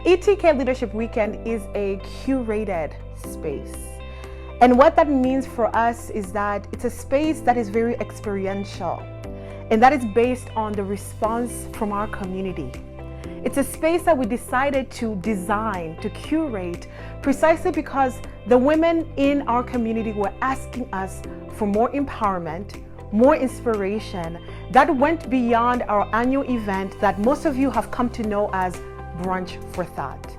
ETK Leadership Weekend is a curated space. And what that means for us is that it's a space that is very experiential, and that is based on the response from our community. It's a space that we decided to design, to curate, precisely because the women in our community were asking us for more empowerment, more inspiration that went beyond our annual event that most of you have come to know as Brunch for Thought.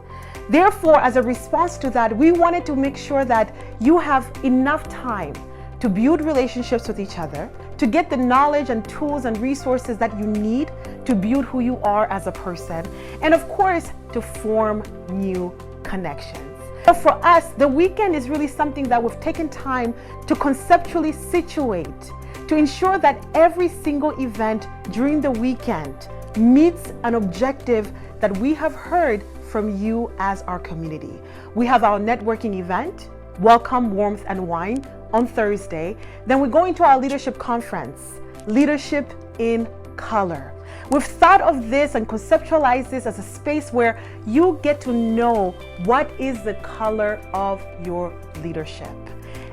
Therefore, as a response to that, we wanted to make sure that you have enough time to build relationships with each other, to get the knowledge and tools and resources that you need to build who you are as a person, and of course, to form new connections. So for us, the weekend is really something that we've taken time to conceptually situate, to ensure that every single event during the weekend meets an objective that we have heard from you as our community. We have our networking event, Welcome, Warmth, and Wine, on Thursday. Then we're going to our leadership conference, Leadership in Color. We've thought of this and conceptualized this as a space where you get to know what is the color of your leadership.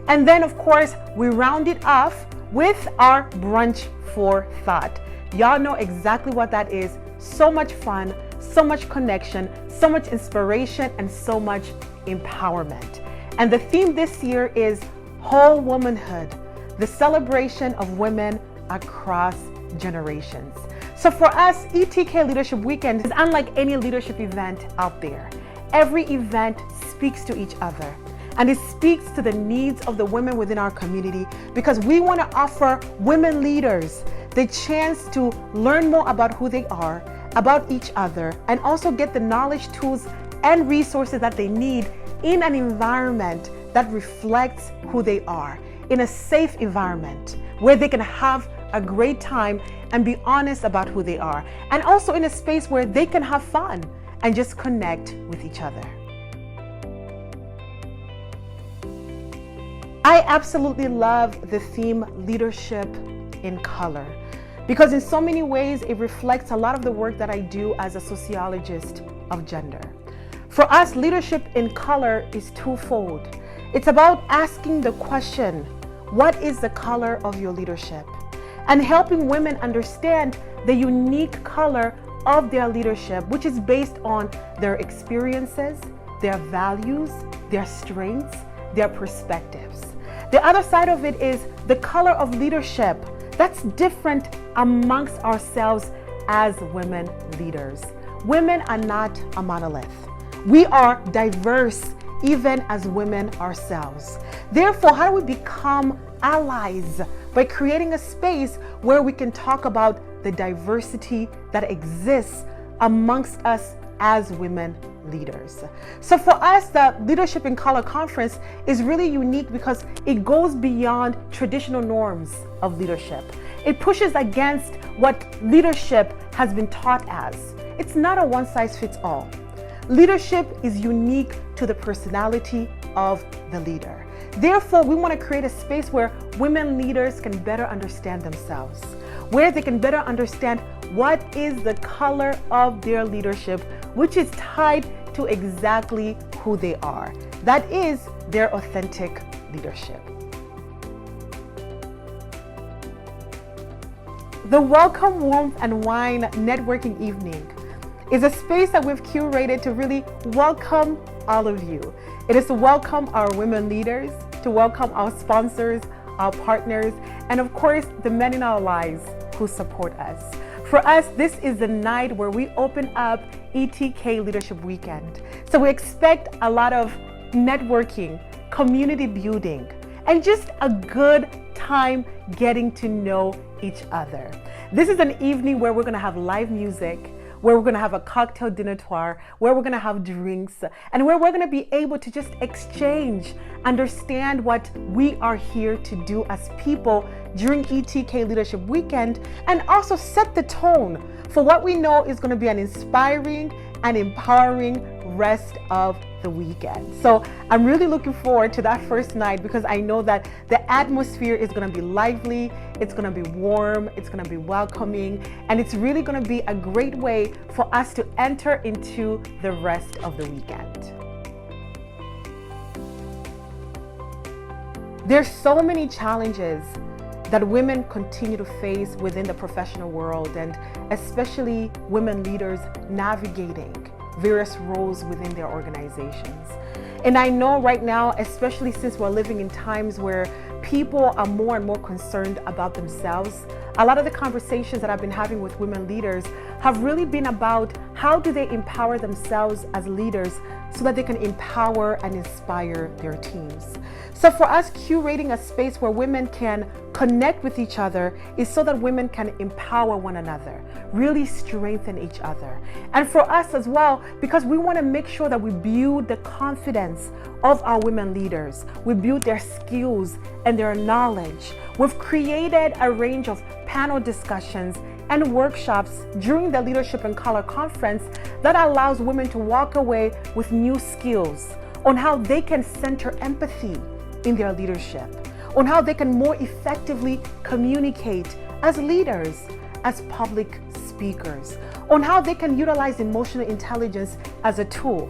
And then, of course, we round it off with our Brunch for Thought. Y'all know exactly what that is. So much fun, so much connection, so much inspiration, and so much empowerment. And the theme this year is Whole Womanhood, the celebration of women across generations. So for us, ETK Leadership Weekend is unlike any leadership event out there. Every event speaks to each other, and it speaks to the needs of the women within our community, because we want to offer women leaders the chance to learn more about who they are, about each other, and also get the knowledge, tools, and resources that they need in an environment that reflects who they are, in a safe environment where they can have a great time and be honest about who they are, and also in a space where they can have fun and just connect with each other. I absolutely love the theme Leadership in Color, because in so many ways it reflects a lot of the work that I do as a sociologist of gender. For us, leadership in color is twofold. It's about asking the question, what is the color of your leadership? And helping women understand the unique color of their leadership, which is based on their experiences, their values, their strengths, their perspectives. The other side of it is the color of leadership that's different amongst ourselves as women leaders. Women are not a monolith. We are diverse even as women ourselves. Therefore, how do we become allies? By creating a space where we can talk about the diversity that exists amongst us as women leaders. So for us, the Leadership in Color Conference is really unique because it goes beyond traditional norms of leadership. It pushes against what leadership has been taught as. It's not a one-size-fits-all. Leadership is unique to the personality of the leader. Therefore, we want to create a space where women leaders can better understand themselves, where they can better understand what is the color of their leadership, which is tied to exactly who they are. That is their authentic leadership. The Welcome, Warmth, and Wine networking evening is a space that we've curated to really welcome all of you. It is to welcome our women leaders, to welcome our sponsors, our partners, and of course, the men in our lives who support us. For us, this is the night where we open up ETK Leadership Weekend. So we expect a lot of networking, community building, and just a good time getting to know each other. This is an evening where we're gonna have live music, where we're gonna have a cocktail dînatoire, where we're gonna have drinks, and where we're gonna be able to just exchange, understand what we are here to do as people during ETK Leadership Weekend, and also set the tone for what we know is gonna be an inspiring and empowering rest of the weekend. So I'm really looking forward to that first night because I know that the atmosphere is going to be lively, it's going to be warm, it's going to be welcoming, and it's really going to be a great way for us to enter into the rest of the weekend. There's so many challenges that women continue to face within the professional world, and especially women leaders navigating various roles within their organizations. And I know right now, especially since we're living in times where people are more and more concerned about themselves, a lot of the conversations that I've been having with women leaders have really been about how do they empower themselves as leaders so that they can empower and inspire their teams. So for us, curating a space where women can connect with each other is so that women can empower one another, really strengthen each other. And for us as well, because we want to make sure that we build the confidence of our women leaders, we build their skills and their knowledge. We've created a range of panel discussions and workshops during the Leadership in Color Conference that allows women to walk away with new skills on how they can center empathy in their leadership, on how they can more effectively communicate as leaders, as public speakers, on how they can utilize emotional intelligence as a tool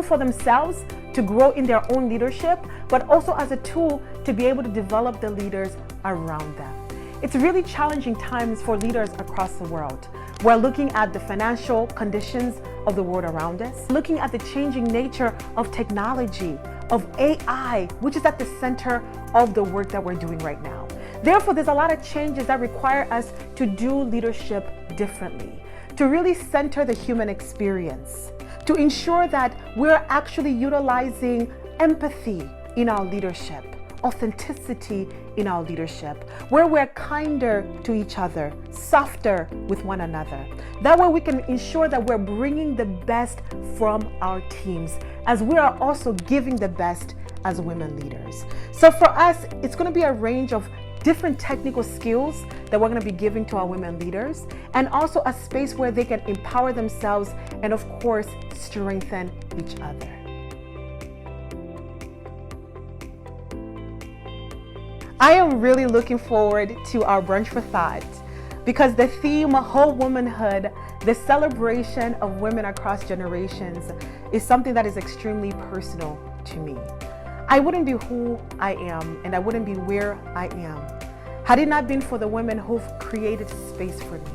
for themselves to grow in their own leadership, but also as a tool to be able to develop the leaders around them. It's really challenging times for leaders across the world. We're looking at the financial conditions of the world around us, looking at the changing nature of technology, of AI, which is at the center of the work that we're doing right now. Therefore, there's a lot of changes that require us to do leadership differently, to really center the human experience, to ensure that we're actually utilizing empathy in our leadership, authenticity in our leadership, where we're kinder to each other, softer with one another. That way we can ensure that we're bringing the best from our teams as we are also giving the best as women leaders. So for us, it's going to be a range of different technical skills that we're going to be giving to our women leaders, and also a space where they can empower themselves and of course strengthen each other. I am really looking forward to our Brunch for Thought because the theme, Whole Womanhood, the celebration of women across generations, is something that is extremely personal to me. I wouldn't be who I am and I wouldn't be where I am had it not been for the women who've created space for me,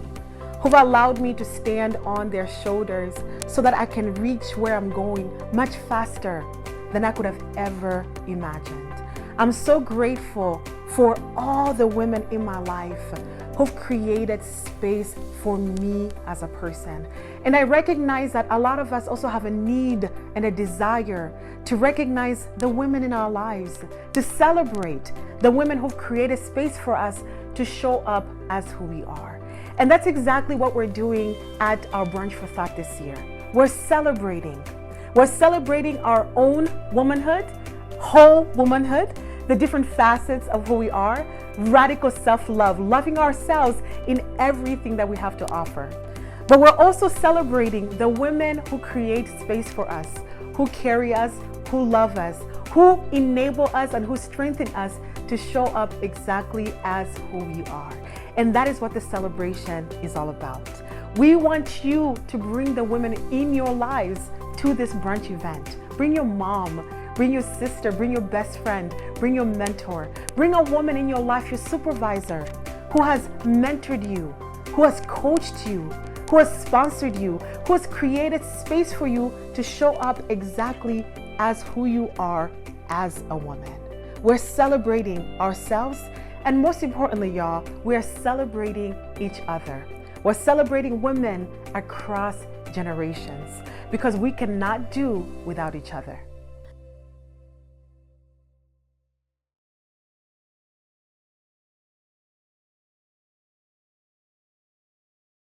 who've allowed me to stand on their shoulders so that I can reach where I'm going much faster than I could have ever imagined. I'm so grateful for all the women in my life who've created space for me as a person. And I recognize that a lot of us also have a need and a desire to recognize the women in our lives, to celebrate the women who've created space for us to show up as who we are. And that's exactly what we're doing at our Brunch for Thought this year. We're celebrating our own womanhood, whole womanhood, the different facets of who we are, radical self-love, loving ourselves in everything that we have to offer. But we're also celebrating the women who create space for us, who carry us, who love us, who enable us, and who strengthen us to show up exactly as who we are. And that is what the celebration is all about. We want you to bring the women in your lives to this brunch event. Bring your mom, bring your sister, bring your best friend, bring your mentor, bring a woman in your life, your supervisor, who has mentored you, who has coached you, who has sponsored you, who has created space for you to show up exactly as who you are as a woman. We're celebrating ourselves, and most importantly, y'all, we're celebrating each other. We're celebrating women across generations because we cannot do without each other.